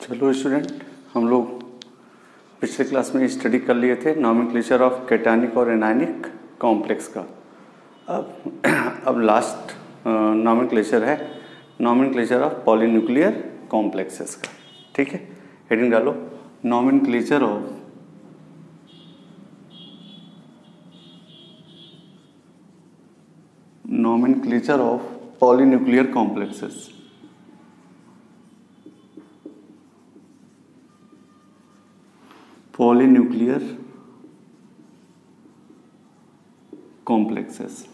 चलो स्टूडेंट, हम लोग पिछले क्लास में स्टडी कर लिए थे नॉमेनक्लेचर ऑफ कैटायनिक और एनायनिक कॉम्प्लेक्स का। अब लास्ट नॉमेनक्लेचर है नॉमेनक्लेचर ऑफ पॉलीन्यूक्लियर कॉम्प्लेक्सेस का। ठीक है, हेडिंग डालो nomenclature of polynuclear complexes. Polynuclear complexes,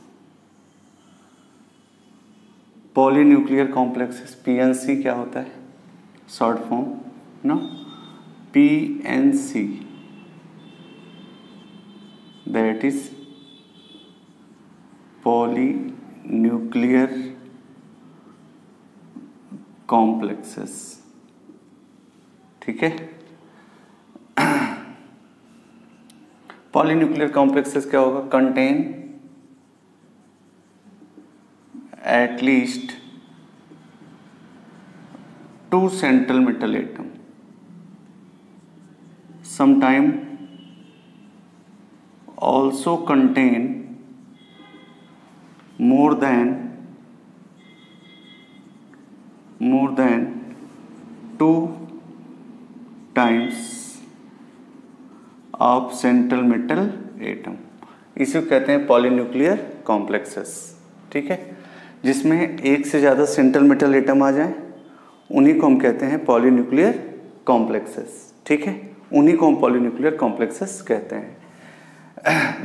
polynuclear complexes PNC क्या होता है, शॉर्ट फॉर्म ना, PNC, that is polynuclear complexes. ठीक है, पॉलीन्यूक्लियर कॉम्प्लेक्सेस क्या होगा, contain at least 2 central metal atom, sometime also contain more than 2 times of central metal atom. इसे कहते हैं पॉलीन्यूक्लियर कॉम्प्लेक्सेस। ठीक है, जिसमें एक से ज़्यादा सेंट्रल मेटल एटम आ जाए उन्हीं को हम कहते हैं पॉलीन्यूक्लियर कॉम्प्लेक्सेस। ठीक है, उन्हीं को हम पॉलीन्यूक्लियर कॉम्प्लेक्सेस कहते हैं।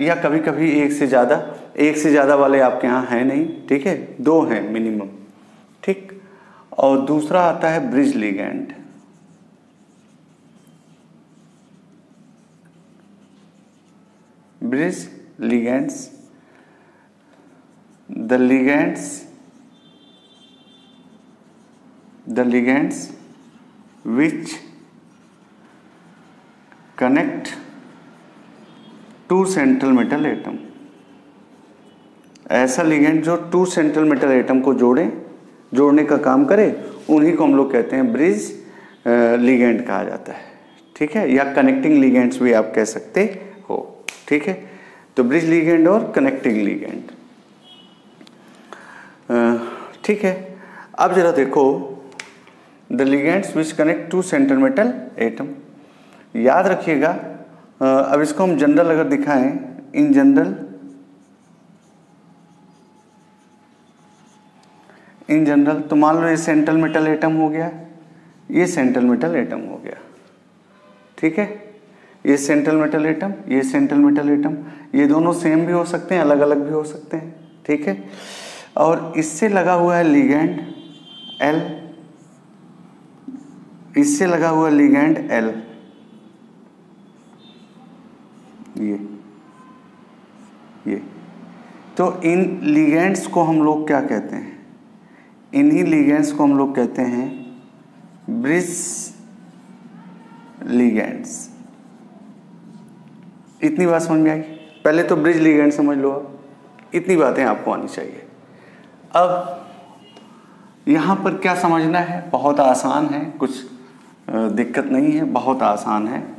या कभी कभी एक से ज़्यादा वाले आपके यहाँ हैं नहीं, ठीक है, 2 हैं मिनिमम। ठीक, और दूसरा आता है bridge ligand. Bridge ligands, the ligands which connect 2 central metal atom। ऐसा लिगेंड जो 2 सेंट्रल मेटल एटम को जोड़ने का काम करे, उन्हीं को हम लोग कहते हैं ब्रिज लिगेंड कहा जाता है। ठीक है, या कनेक्टिंग लिगेंड्स भी आप कह सकते हो। ठीक है, तो ब्रिज लिगेंड और कनेक्टिंग लिगेंड। ठीक है, अब जरा देखो the ligands which connect 2 central metal atom. याद रखिएगा, अब इसको हम जनरल अगर दिखाएं, इन जनरल तो मान लो ये सेंट्रल मेटल एटम हो गया, ये सेंट्रल मेटल एटम हो गया। ठीक है, ये सेंट्रल मेटल एटम, ये सेंट्रल मेटल एटम, ये दोनों सेम भी हो सकते हैं, अलग अलग भी हो सकते हैं। ठीक है, और इससे लगा हुआ है लिगैंड L, इससे लगा हुआ लिगैंड L, ये तो इन लिगैंड्स को हम लोग क्या कहते हैं, इन्हीं लिगैंड्स को हम लोग कहते हैं ब्रिज लिगैंड्स। इतनी बात समझ में आई? पहले तो ब्रिज लिगैंड समझ लो, आप इतनी बातें आपको आनी चाहिए। अब यहाँ पर क्या समझना है, बहुत आसान है, कुछ दिक्कत नहीं है, बहुत आसान है।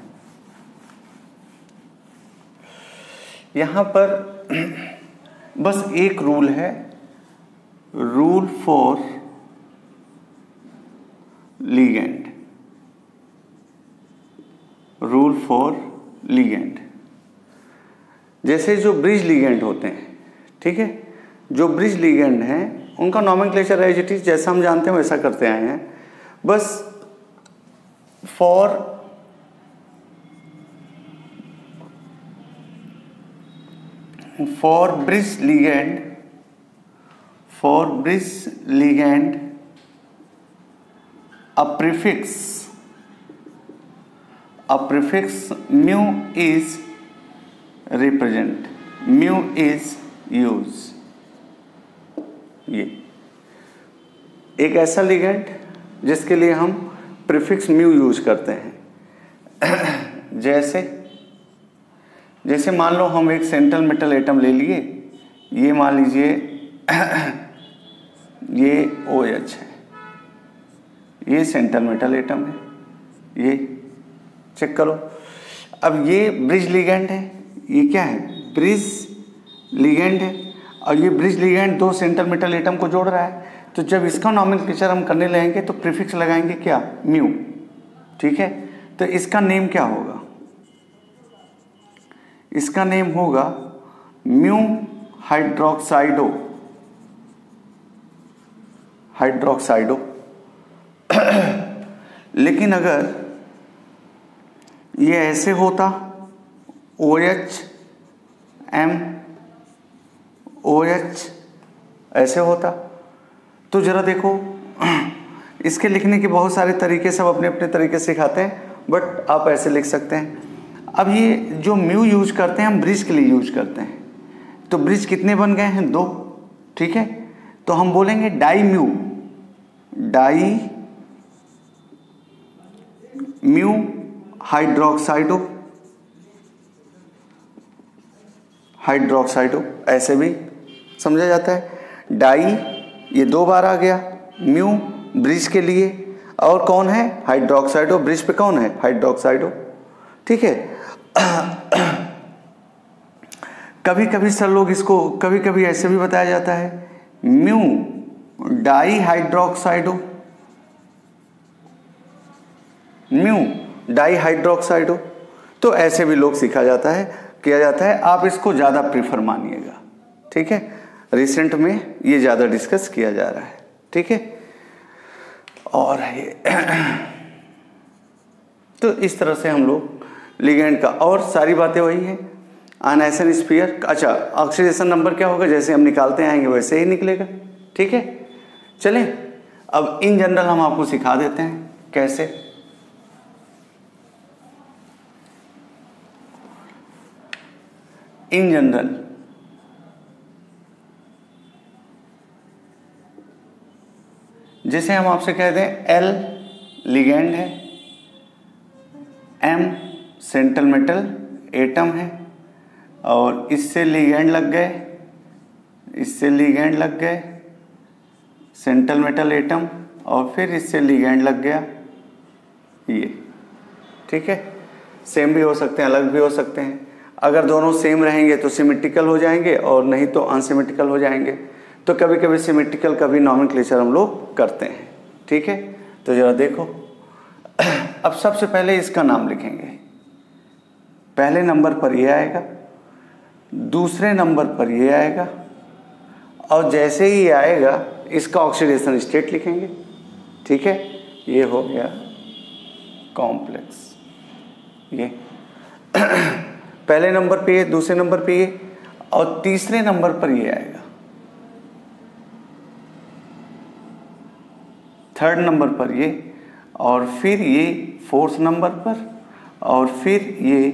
यहाँ पर बस एक रूल है, rule for ligand, rule for ligand. जैसे जो ब्रिज लिगेंड होते हैं, ठीक है, जो ब्रिज लिगेंड हैं उनका नॉमेनक्लेचर एज इट इज जैसा हम जानते हैं वैसा करते आए हैं। बस for bridge ligand a prefix mu is represent, mu is use। ये एक ऐसा लिगेंड जिसके लिए हम प्रीफिक्स म्यू यूज करते हैं। जैसे मान लो हम एक सेंट्रल मेटल एटम ले लिए, ये मान लीजिए ये OH है, ये सेंट्रल मेटल एटम है, ये चेक करो। अब ये ब्रिज लिगेंड है, ये क्या है, ब्रिज लिगेंड है, और ये bridge ligand 2 central metal atom को जोड़ रहा है। तो जब इसका नॉमेनक्लेचर हम करने लगेंगे तो प्रीफिक्स लगाएंगे क्या, म्यू, ठीक है। तो इसका नेम क्या होगा, इसका नेम होगा म्यू हाइड्रोक्साइडो, हाइड्रोक्साइडो। लेकिन अगर ये ऐसे होता, OH M OH ऐसे होता, तो जरा देखो, इसके लिखने के बहुत सारे तरीके सब अपने अपने तरीके से सिखाते हैं, बट आप ऐसे लिख सकते हैं। अब ये जो म्यू यूज करते हैं हम ब्रिज के लिए यूज करते हैं, तो ब्रिज कितने बन गए हैं, 2, ठीक है। तो हम बोलेंगे डाई म्यू, डाई म्यू हाइड्रोक्साइडो, हाइड्रोक्साइडो ऐसे भी समझा जाता है। डाई ये 2 बार आ गया, म्यू ब्रिज के लिए, और कौन है, हाइड्रोक्साइडो, ब्रिज पे कौन है, हाइड्रोक्साइडो, ठीक है। कभी कभी सर लोग इसको कभी कभी ऐसे भी बताया जाता है, म्यू डाई हाइड्रोक्साइडो, म्यू डाई हाइड्रोक्साइडो, तो ऐसे भी लोग सीखा जाता है, किया जाता है। आप इसको ज़्यादा प्रीफर मानिएगा, ठीक है। रिसेंट में ये ज़्यादा डिस्कस किया जा रहा है, ठीक है। और ये तो इस तरह से हम लोग लिगेंड का, और सारी बातें वही है। अनआयसन स्फीयर, अच्छा ऑक्सीडेशन नंबर क्या होगा, जैसे हम निकालते आएंगे वैसे ही निकलेगा, ठीक है। चलें अब इन जनरल हम आपको सिखा देते हैं कैसे। इन जनरल जैसे हम आपसे कहते हैं L लिगेंड है, M सेंट्रल मेटल एटम है, और इससे लिगेंड लग गए, इससे लिगेंड लग गए सेंट्रल मेटल एटम, और फिर इससे लिगेंड लग गया ये, ठीक है। सेम भी हो सकते हैं, अलग भी हो सकते हैं। अगर दोनों सेम रहेंगे तो सिमेट्रिकल हो जाएंगे, और नहीं तो अनसिमेट्रिकल हो जाएंगे। तो कभी कभी सिमेट्रिकल का भी नॉमेनक्लेचर हम लोग करते हैं, ठीक है। तो जरा देखो, अब सबसे पहले इसका नाम लिखेंगे। पहले नंबर पर ये आएगा, दूसरे नंबर पर ये आएगा, और जैसे ही ये आएगा इसका ऑक्सीडेशन स्टेट लिखेंगे, ठीक है। ये हो गया कॉम्प्लेक्स, ये पहले नंबर पे ये, दूसरे नंबर पे ये, और तीसरे नंबर पर ये आएगा, थर्ड नंबर पर ये, और फिर ये फोर्थ नंबर पर, और फिर ये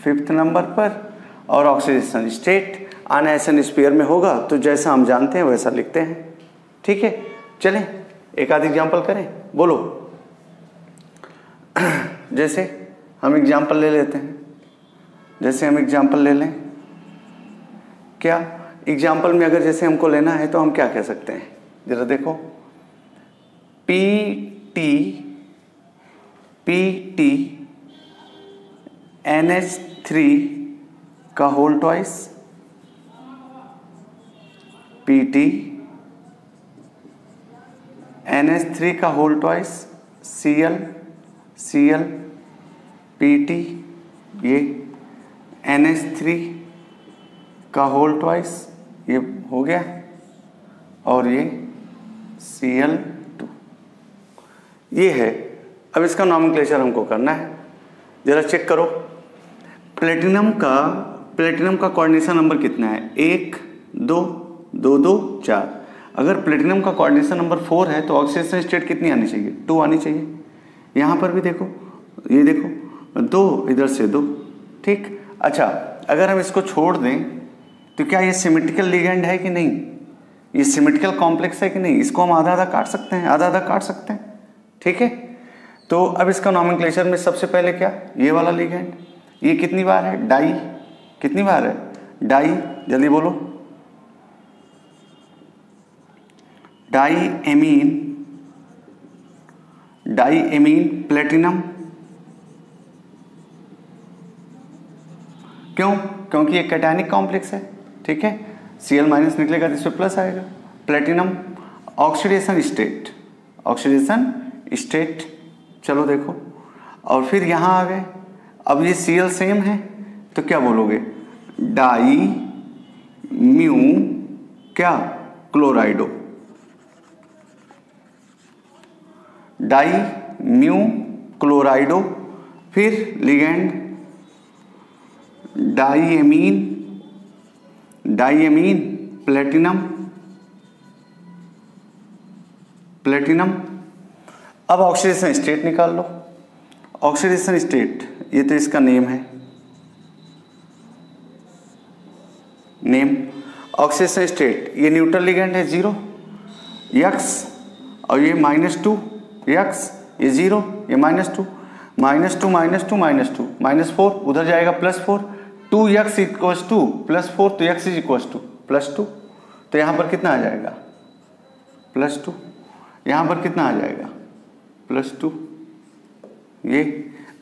फिफ्थ नंबर पर, और ऑक्सीडेशन स्टेट अनआयसन स्फीयर में होगा। तो जैसा हम जानते हैं वैसा लिखते हैं, ठीक है। चलें एक आध एग्जाम्पल करें, बोलो। जैसे हम एग्जाम्पल ले लेते हैं, जैसे हम एग्जाम्पल ले लें, क्या एग्जाम्पल में अगर जैसे हमको लेना है तो हम क्या कह सकते हैं, जरा देखो। PT NH3 का होल ट्वाइस, PT NH3 का होल ट्वाइस, Cl PT ये NH3 का होल ट्वाइस, ये हो गया, और ये Cl2 ये है। अब इसका नॉमेनक्लेचर हमको करना है, जरा चेक करो। प्लेटिनम का कोऑर्डिनेशन नंबर कितना है, 1 2 2 2 4। अगर प्लेटिनम का कोऑर्डिनेशन नंबर 4 है तो ऑक्सीडेशन स्टेट कितनी आनी चाहिए, 2 आनी चाहिए। यहाँ पर भी देखो, ये देखो 2, इधर से 2, ठीक। अच्छा अगर हम इसको छोड़ दें तो क्या ये सिमेट्रिकल लिगेंड है कि नहीं, ये सिमेट्रिकल कॉम्प्लेक्स है कि नहीं, इसको हम आधा आधा काट सकते हैं, आधा आधा काट सकते हैं, ठीक है। तो अब इसका नॉमेनक्लेचर में सबसे पहले क्या, ये वाला लिगेंड, ये कितनी बार है, डाई, कितनी बार है, डाई, जल्दी बोलो। डाई एमीन प्लेटिनम क्यों? क्योंकि ये कैटायनिक कॉम्प्लेक्स है, ठीक है। Cl माइनस निकलेगा तो इस पे प्लस आएगा। Platinum oxidation state, oxidation state, चलो देखो। और फिर यहाँ आ गए, अब ये Cl सेम है तो क्या बोलोगे? डाई म्यू क्या? क्लोराइडो, डाई म्यू क्लोराइडो। फिर लिगेंड डाईएमीन, डाईएमीन प्लेटिनम, प्लेटिनम। अब ऑक्सीडेशन स्टेट निकाल लो। ऑक्सीडेशन स्टेट, ये तो इसका नेम है, नेम। ऑक्सीडेशन स्टेट, ये न्यूट्रल लिगेंड है 0 x, और ये -2 x, ये 0, ये -2, -2 -2 -2 -4, उधर जाएगा +4, 2x इक्वल्स टू +4, तो x इज इक्वल्स टू +2, तो यहाँ पर कितना आ जाएगा? +2। यहाँ पर कितना आ जाएगा? +2। ये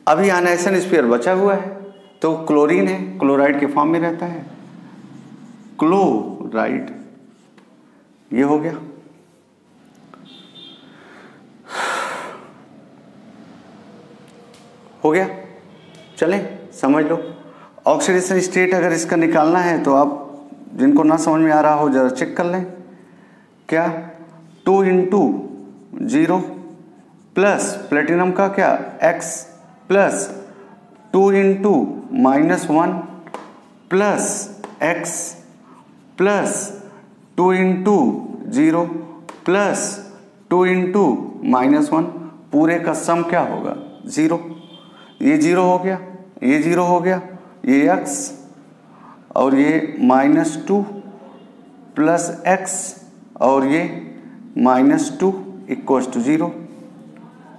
अभी अनायसन स्फीयर बचा हुआ है तो क्लोरीन है, क्लोराइड के फॉर्म में रहता है, क्लोराइड। ये हो गया। हो गया, चलें समझ लो। ऑक्सीडेशन स्टेट अगर इसका निकालना है तो आप जिनको ना समझ में आ रहा हो जरा चेक कर लें। क्या? 2 × 0 प्लस प्लेटिनम का क्या? x plus 2 × -1 plus x plus 2 × 0 plus 2 × -1, पूरे का सम क्या होगा? 0। ये 0 हो गया, ये 0 हो गया, ये x और ये -2 प्लस x और ये -2 equals to 0,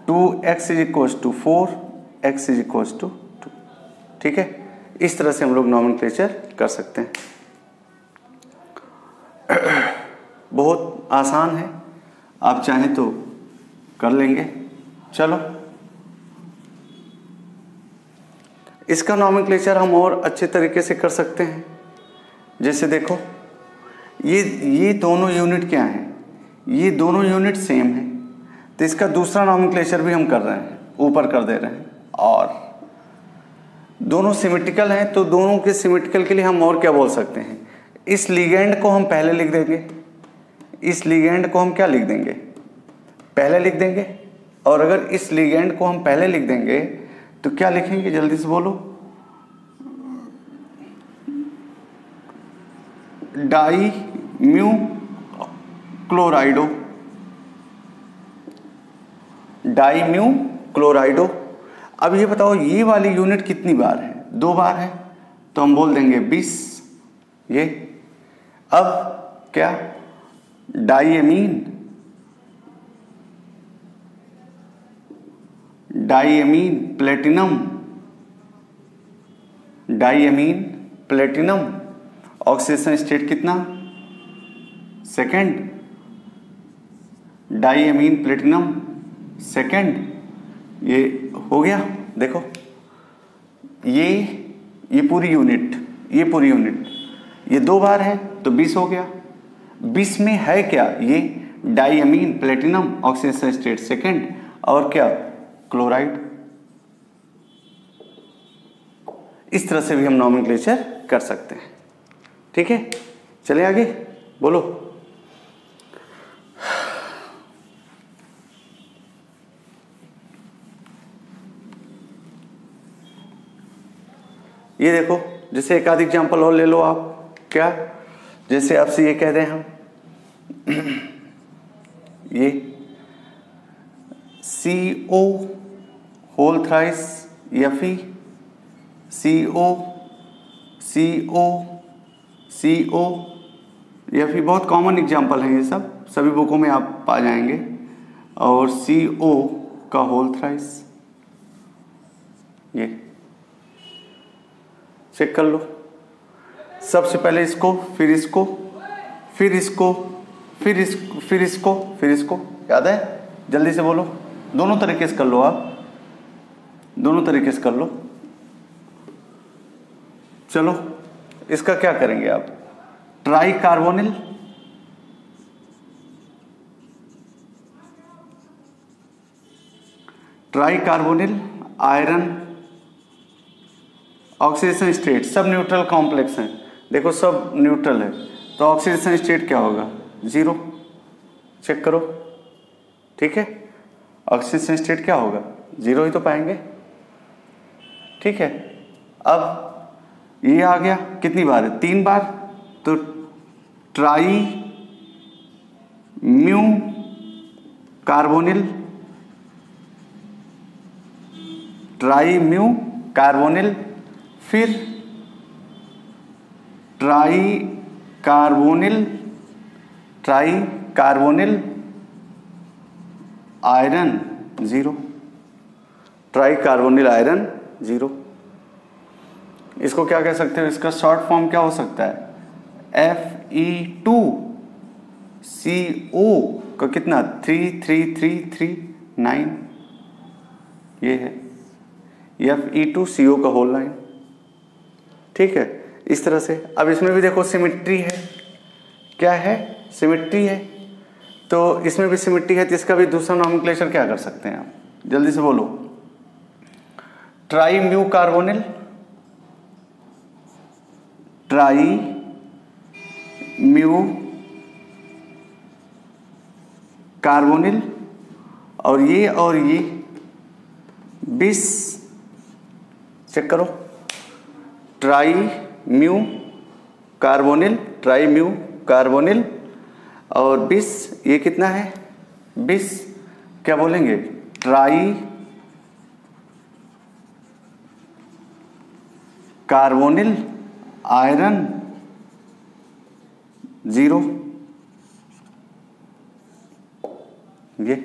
2x is equals to 4, x is equals to 2। ठीक है, इस तरह से हम लोग नॉमेनक्लेचर कर सकते हैं। बहुत आसान है, आप चाहें तो कर लेंगे। चलो, इसका नॉमेनक्लेचर हम और अच्छे तरीके से कर सकते हैं। जैसे देखो, ये दोनों यूनिट क्या हैं? ये दोनों यूनिट सेम हैं, तो इसका दूसरा नॉमेनक्लेचर भी हम कर रहे हैं, ऊपर कर दे रहे हैं। और दोनों सिमेट्रिकल हैं, तो दोनों के सिमेट्रिकल के लिए हम और क्या बोल सकते हैं? इस लिगेंड को हम पहले लिख देंगे, इस लिगेंड को हम क्या लिख देंगे? पहले लिख देंगे। और अगर इस लिगेंड को हम पहले लिख देंगे तो क्या लिखेंगे? जल्दी से बोलो। Die mu क्लोराइडो, die mu क्लोराइडो। अब ये बताओ, ये वाली यूनिट कितनी बार है? 2 बार है, तो हम बोल देंगे 20। ये अब क्या? Diammine, diammine platinum, diammine platinum. Oxidation state कितना? सेकंड। Diammine platinum second. ये हो गया। देखो, ये पूरी यूनिट, ये पूरी यूनिट, ये 2 बार है तो 20 हो गया। 20 में है क्या? ये डाईएमीन प्लेटिनम ऑक्सीडेशन स्टेट सेकंड, और क्या? क्लोराइड। इस तरह से भी हम नॉमेनक्लेचर कर सकते हैं। ठीक है, चले आगे, बोलो। ये देखो, जैसे एक आध एग्जाम्पल और ले लो आप। क्या? जैसे आपसे ये कह दें हम, ये CO whole thrice Fe, CO Fe, बहुत कॉमन एग्जाम्पल है ये सब, सभी बुकों में आप पा जाएंगे। और CO का होल थ्राइस, ये चेक कर लो। सबसे पहले इसको, फिर इसको, फिर इसको, फिर इसको, फिर इसको, फिर इसको, याद है? जल्दी से बोलो। दोनों तरीके से कर लो, आप दोनों तरीके से कर लो। चलो इसका क्या करेंगे आप, try carbonyl, tri carbonyl iron oxidation state, सब न्यूट्रल कॉम्प्लेक्स हैं, देखो सब न्यूट्रल है, तो ऑक्सीडेशन स्टेट क्या होगा, 0। चेक करो, ठीक है, ऑक्सीडेशन स्टेट क्या होगा, 0 ही तो पाएंगे, ठीक है। अब ये आ गया, कितनी बार है, 3 बार, तो tri mu carbonyl, tri mu carbonyl, फिर tri carbonyl, tri carbonyl iron 0, tri carbonyl iron 0। इसको क्या कह सकते हो, इसका शॉर्ट फॉर्म क्या हो सकता है, Fe2CO का कितना 33339, ये है Fe2CO का होल लाइन, ठीक है। इस तरह से अब इसमें भी देखो सिमिट्री है, क्या है, सिमिट्री है, तो इसमें भी सिमिट्री है, तो इसका भी दूसरा नॉमेनक्लेचर क्या कर सकते हैं आप, जल्दी से बोलो, try mu carbonyl, tri mu carbonyl, और ये बिस, चेक करो, try mu carbonyl, tri mu carbonyl, और बिस ये कितना है, बिस क्या बोलेंगे, ट्राई कार्बोनिल आयरन 0, ये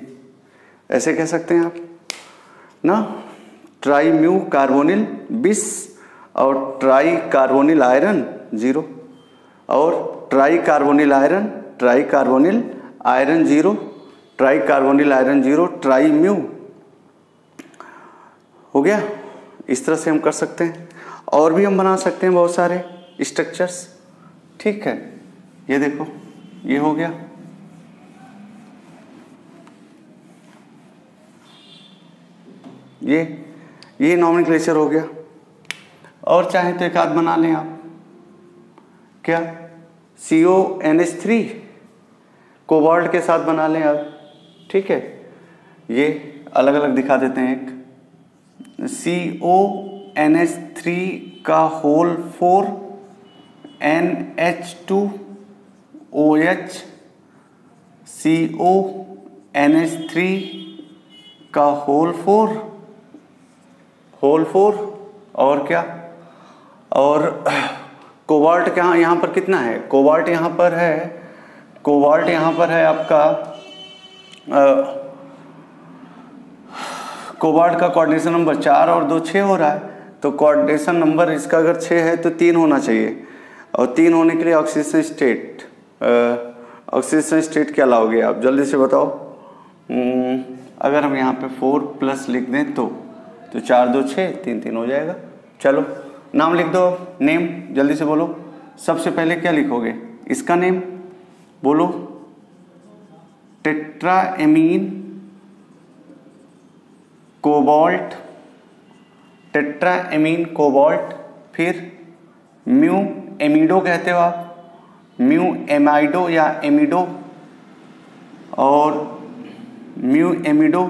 ऐसे कह सकते हैं आप ना, ट्राई म्यू कार्बोनिल बिस और ट्राई कार्बोनिल आयरन 0, और try carbonyl iron, try carbonyl iron 0, tri carbonyl iron 0, try mu, हो गया। इस तरह से हम कर सकते हैं, और भी हम बना सकते हैं बहुत सारे स्ट्रक्चर्स, ठीक है। ये देखो, ये हो गया, ये नॉमेनक्लेचर हो गया, और चाहे तो एक आध बना लें आप, क्या, CONH3 कोबाल्ट के साथ बना लें आप, ठीक है। ये अलग अलग दिखा देते हैं, एक CONH3 का होल 4 NH2OH, CONH3 का होल 4, और क्या, और कोबाल्ट क्या, यहाँ पर कितना है, कोबाल्ट यहाँ पर है, कोबाल्ट यहाँ पर है आपका, कोबाल्ट का कोऑर्डिनेशन नंबर 4 और 2 6 हो रहा है, तो कोऑर्डिनेशन नंबर इसका अगर 6 है तो 3 होना चाहिए, और 3 होने के लिए ऑक्सीडेशन स्टेट क्या लाओगे आप, जल्दी से बताओ। अगर हम यहाँ पे 4+ लिख दें तो 4 2 6 3 3 हो जाएगा। चलो नाम लिख दो, नेम जल्दी से बोलो, सबसे पहले क्या लिखोगे, इसका नेम बोलो, टेट्राएमीन कोबाल्ट, टेट्राएमीन कोबाल्ट, फिर म्यू एमिडो कहते हो आप, म्यू एमाइडो या एमिडो, और म्यू एमिडो,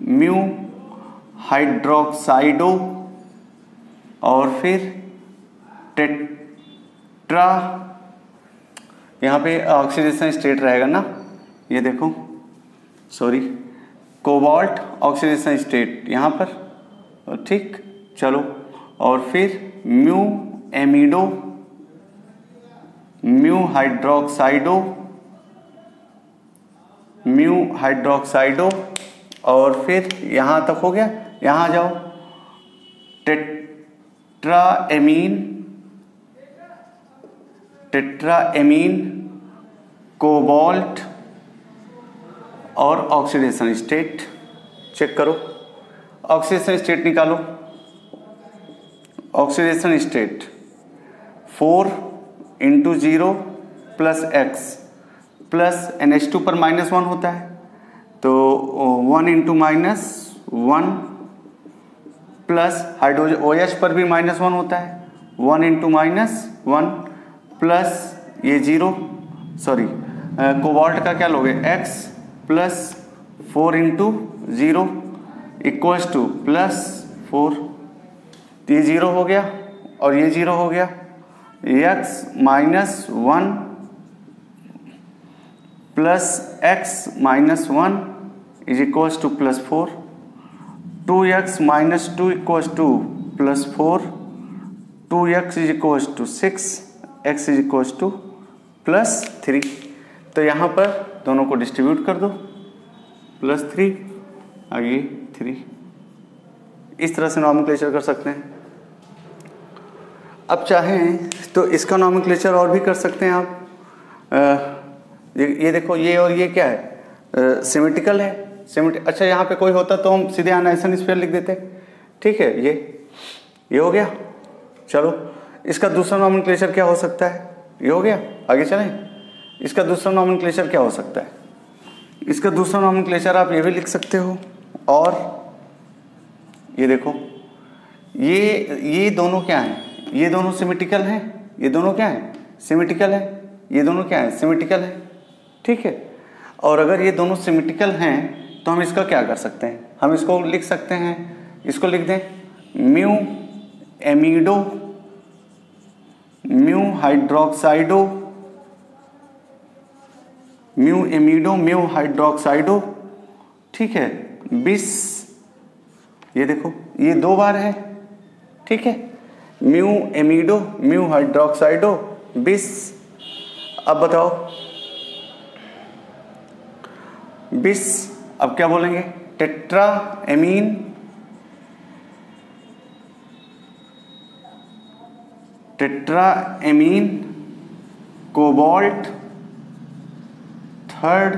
म्यू हाइड्रोक्साइडो, और फिर टेट्रा, यहाँ पे ऑक्सीडेशन स्टेट रहेगा ना, ये देखो, सॉरी, कोबाल्ट ऑक्सीडेशन स्टेट यहाँ पर, ठीक। चलो, और फिर म्यू एमिडो, म्यू हाइड्रोक्साइडो, म्यू हाइड्रोक्साइडो, और फिर यहाँ तक हो गया, यहाँ जाओ, टेट्राएमीन, टेट्राएमीन कोबाल्ट, और ऑक्सीडेशन स्टेट, चेक करो, ऑक्सीडेशन स्टेट निकालो, oxidation state 4 into 0 plus x plus NH2 पर -1 होता है, तो 1 इंटू -1 प्लस हाइड्रोजन OH पर भी -1 होता है, 1 इंटू -1 प्लस ये 0 सॉरी कोबाल्ट का क्या लोगे x plus 4 into 0 equals to plus 4, ये 0 हो गया और ये 0 हो गया, x -1 plus x -1 is equals to plus 4, 2x -2 equals to plus 4, 2x is equals to 6, x is equals to plus 3। तो यहाँ पर दोनों को डिस्ट्रीब्यूट कर दो, प्लस 3 आगे 3, इस तरह से नॉमेनक्लेचर कर सकते हैं। अब चाहें तो इसका नॉमेनक्लेचर और भी कर सकते हैं आप। ये देखो, ये और ये क्या है, सिमेट्रिकल है। अच्छा यहाँ पे कोई होता तो हम सीधे आयनाइजेशन स्फीयर लिख देते, ठीक है। ये हो गया। चलो इसका दूसरा नॉमेनक्लेचर क्या हो सकता है, ये हो गया। आगे चलें, इसका दूसरा नॉमेनक्लेचर क्या हो सकता है। इसका दूसरा नॉमेनक्लेचर आप ये भी लिख सकते हो। और ये देखो, ये दोनों क्या हैं, ये दोनों सिमेट्रिकल हैं, ये दोनों क्या हैं, सिमेट्रिकल है, ये दोनों क्या हैं, सिमेट्रिकल है, ठीक है। और अगर ये दोनों सिमेट्रिकल हैं तो हम इसका क्या कर सकते हैं, हम इसको लिख सकते हैं, इसको लिख दें म्यू एमिडो म्यू हाइड्रोक्साइडो म्यू एमिडो म्यू हाइड्रोक्साइडो, ठीक है, 20। ये देखो ये 2 बार है, ठीक है, म्यू एमिडो म्यू हाइड्रोक्साइडो 20। अब बताओ 20, अब क्या बोलेंगे, tetra amine cobalt third,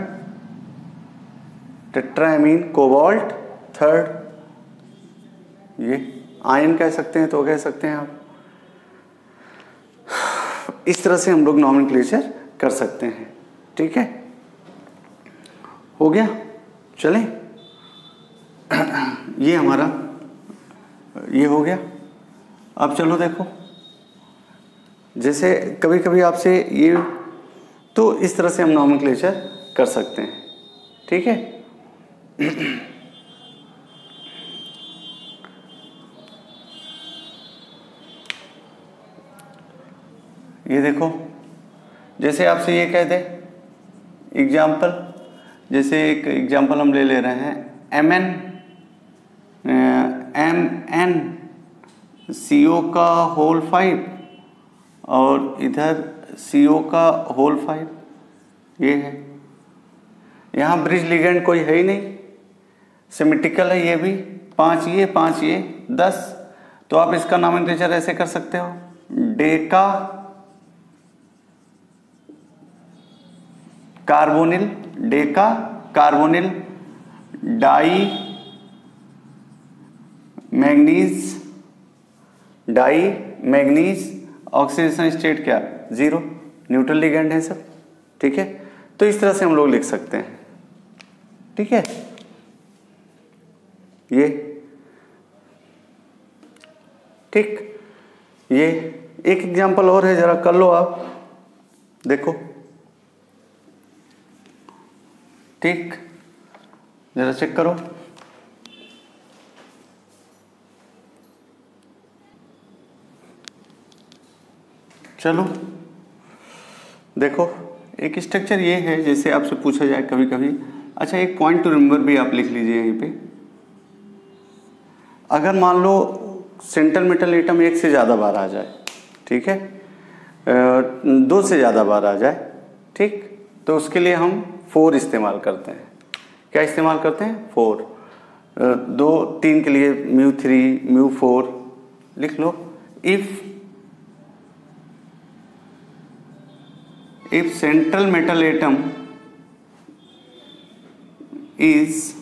tetraammine cobalt third, ये आयन कह सकते हैं तो कह सकते हैं आप। इस तरह से हम लोग नॉमेनक्लेचर कर सकते हैं, ठीक है। हो गया, चलें। ये हमारा ये हो गया। अब चलो देखो, जैसे कभी कभी आपसे ये, तो इस तरह से हम नॉमेनक्लेचर कर सकते हैं, ठीक है। ये देखो, जैसे आपसे ये कह दे एग्जाम्पल, जैसे एक एग्जाम्पल हम ले रहे हैं MnCO का होल 5 और इधर CO का होल 5, ये है। यहाँ ब्रिज लिगेंड कोई है ही नहीं, सिमेट्रिकल है ये भी, 5 ये 5 ये 10। तो आप इसका नॉमेनक्लेचर ऐसे कर सकते हो, deca carbonyl di manganese oxidation state क्या 0, न्यूट्रल लिगेंड है सब, ठीक है। तो इस तरह से हम लोग लिख सकते हैं, ठीक है। ये ठीक, ये एक एग्जांपल और है, जरा कर लो आप, देखो, ठीक, जरा चेक करो। चलो देखो, एक स्ट्रक्चर ये है, जैसे आपसे पूछा जाए कभी कभी। अच्छा, एक पॉइंट टू रिमेंबर भी आप लिख लीजिए यहीं पे। अगर मान लो सेंट्रल मेटल एटम 1 से ज़्यादा बार आ जाए, ठीक है, 2 से ज़्यादा बार आ जाए, ठीक, तो उसके लिए हम 4 इस्तेमाल करते हैं। क्या इस्तेमाल करते हैं, 4। 2 3 के लिए μ3 μ4 लिख लो। if central metal atom is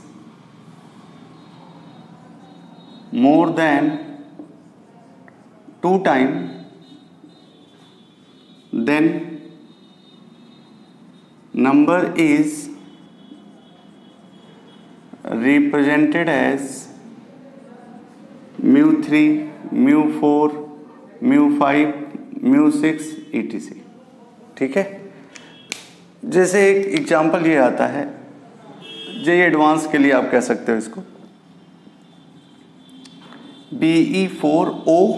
more than 2 times then number is represented as mu3, mu4, mu5, mu6 etc. ठीक है। जैसे एक एग्जाम्पल ये आता है, जे एडवांस के लिए आप कह सकते हो इसको, Be4O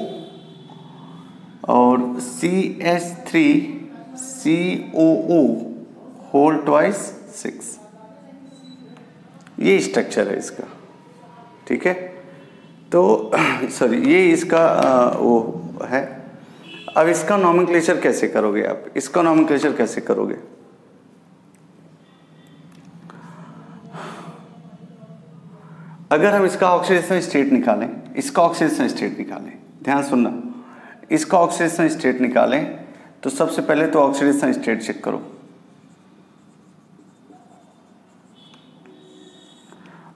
और CH3COO होल ट्वाइस 6, ये स्ट्रक्चर है इसका। ठीक है, तो सॉरी ये इसका वो है। अब इसका नॉमेनक्लेचर कैसे करोगे आप, इसका नॉमेनक्लेचर कैसे करोगे? अगर हम इसका ऑक्सीडेशन स्टेट निकालें, इसका ऑक्सीडेशन स्टेट निकालें, ध्यान सुनना, इसका ऑक्सीडेशन स्टेट निकालें तो सबसे पहले तो ऑक्सीडेशन स्टेट चेक करो।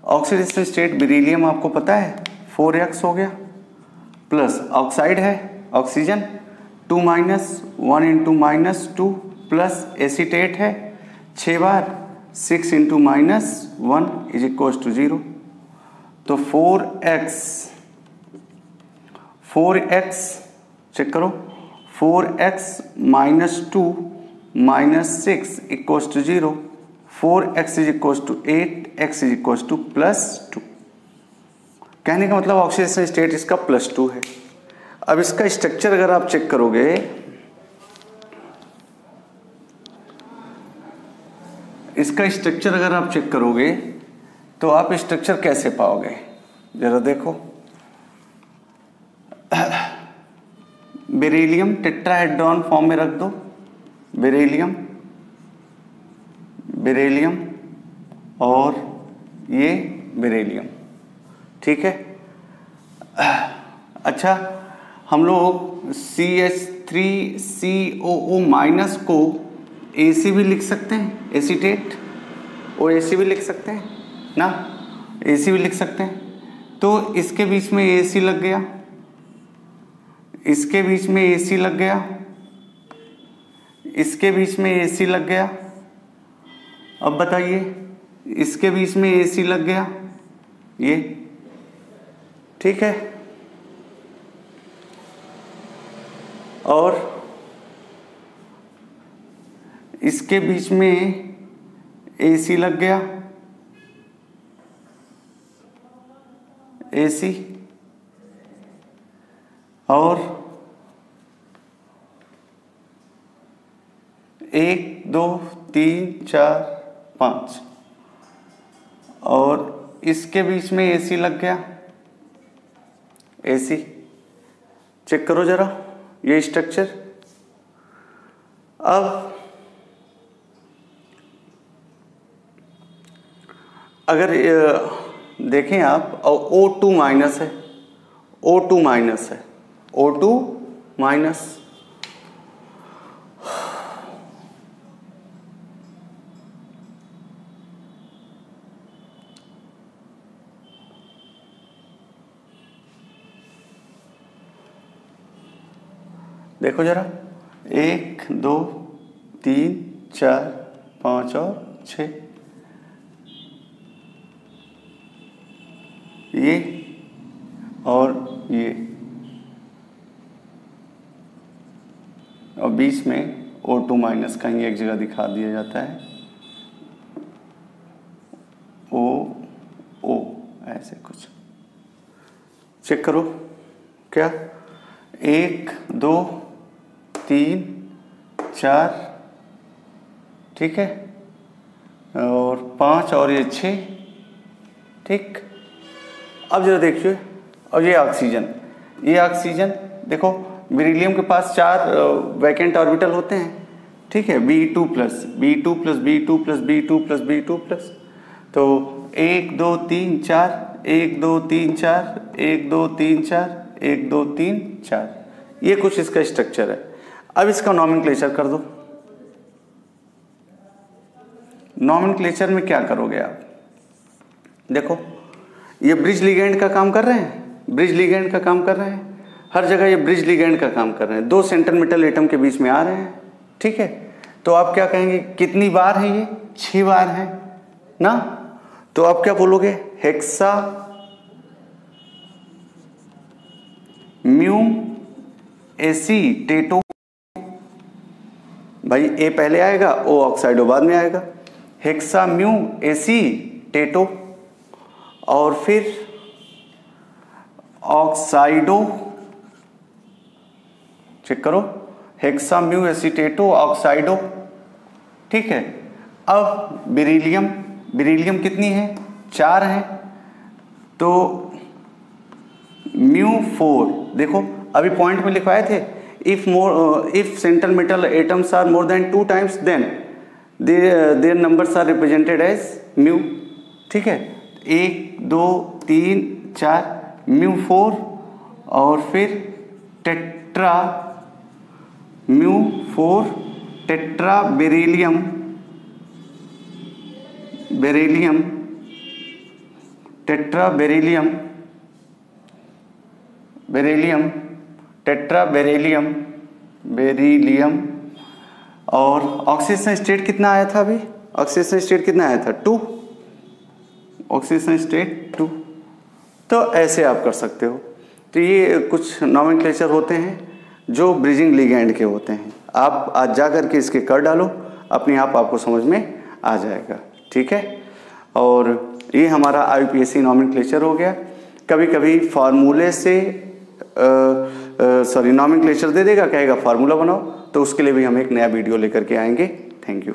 ऑक्सीडेशन स्टेट बेरिलियम आपको पता है 4x हो गया, प्लस ऑक्साइड है oxygen 2 minus 1 into minus 2, plus acetate है 6 बार 6 into minus 1 is equal to 0। तो 4x चेक करो, 4x minus 2 minus 6 equal to 0, 4x is equal to 8, x is equal to plus 2। कहने का मतलब ऑक्सीडेशन स्टेट इसका +2 है। अब इसका स्ट्रक्चर अगर आप चेक करोगे, इसका स्ट्रक्चर अगर आप चेक करोगे तो आप स्ट्रक्चर कैसे पाओगे, जरा देखो। बेरिलियम टेट्राहेड्रॉन फॉर्म में रख दो, बेरिलियम बेरिलियम और ये बेरिलियम, ठीक है। अच्छा, हम लोग CH3COO माइनस को AC भी लिख सकते हैं, एसीटेट, और AC भी लिख सकते हैं ना, AC भी लिख सकते हैं। तो इसके बीच में AC लग गया, इसके बीच में AC लग गया, इसके बीच में AC लग गया। अब बताइए, इसके बीच में AC लग गया, ये ठीक है, और इसके बीच में AC लग गया, AC, और 1 2 3 4 5, और इसके बीच में AC लग गया, AC। चेक करो जरा ये स्ट्रक्चर। अब अगर देखें आप, O2 माइनस है, O2 माइनस है, O2 माइनस, देखो जरा, 1 2 3 4 5 और 6, ये और ये, और बीच में O2 माइनस कहीं एक जगह दिखा दिया जाता है, O ऐसे कुछ। चेक करो, क्या 1 2 3 4, ठीक है, और 5 और ये 6, ठीक। अब जरा देखिए, और ये ऑक्सीजन, ये ऑक्सीजन देखो, बेरिलियम के पास 4 वैकेंट ऑर्बिटल होते हैं, ठीक है, B2 plus B2 plus B2 plus B2 plus B2 plus, तो 1 2 3 4, 1 2 3 4, 1 2 3 4, 1 2 3 4, ये कुछ इसका स्ट्रक्चर है। अब इसका नॉमेनक्लेचर कर दो। नॉमेनक्लेचर में क्या करोगे आप, देखो ये ब्रिज लिगेंड का काम कर रहे हैं, ब्रिज लिगेंड का काम कर रहे हैं, हर जगह ये ब्रिज लिगेंड का काम कर रहे हैं। 2 सेंटर मेटल एटम के बीच में आ रहे हैं, ठीक है। तो आप क्या कहेंगे, कितनी बार है ये, 6 बार है ना। तो आप क्या बोलोगे, हेक्सा म्यू एसीटेटो, भाई ए पहले आएगा, ओ ऑक्साइडो बाद में आएगा, हेक्सा म्यू एसीटेटो, और फिर ऑक्साइडो, चेक करो, हेक्सा म्यू एसीटेटो ऑक्साइडो, ठीक है। अब बेरिलियम, बेरिलियम कितनी है, 4 है, तो म्यू 4, देखो अभी पॉइंट में लिखवाए थे, if central metal atoms are more than 2 times then their numbers are represented as mu, ठीक है। 1 2 3 4 म्यू 4, और फिर tetra mu 4 tetra beryllium, beryllium tetra beryllium, beryllium tetra beryllium, beryllium, और ऑक्सीजन स्टेट कितना आया था अभी, ऑक्सीजन स्टेट कितना आया था, 2, ऑक्सीजन स्टेट 2। तो ऐसे आप कर सकते हो। तो ये कुछ नॉमेनक्लेचर होते हैं जो ब्रिजिंग लिगैंड के होते हैं। आप आज जा कर के इसके कर डालो, अपने आप आपको समझ में आ जाएगा, ठीक है। और ये हमारा IUPAC नॉमेनक्लेचर हो गया। कभी कभी फार्मूले से नॉमेनक्लेचर दे देगा, कहेगा फार्मूला बनाओ, तो उसके लिए भी हम एक नया वीडियो लेकर के आएंगे। Thank you.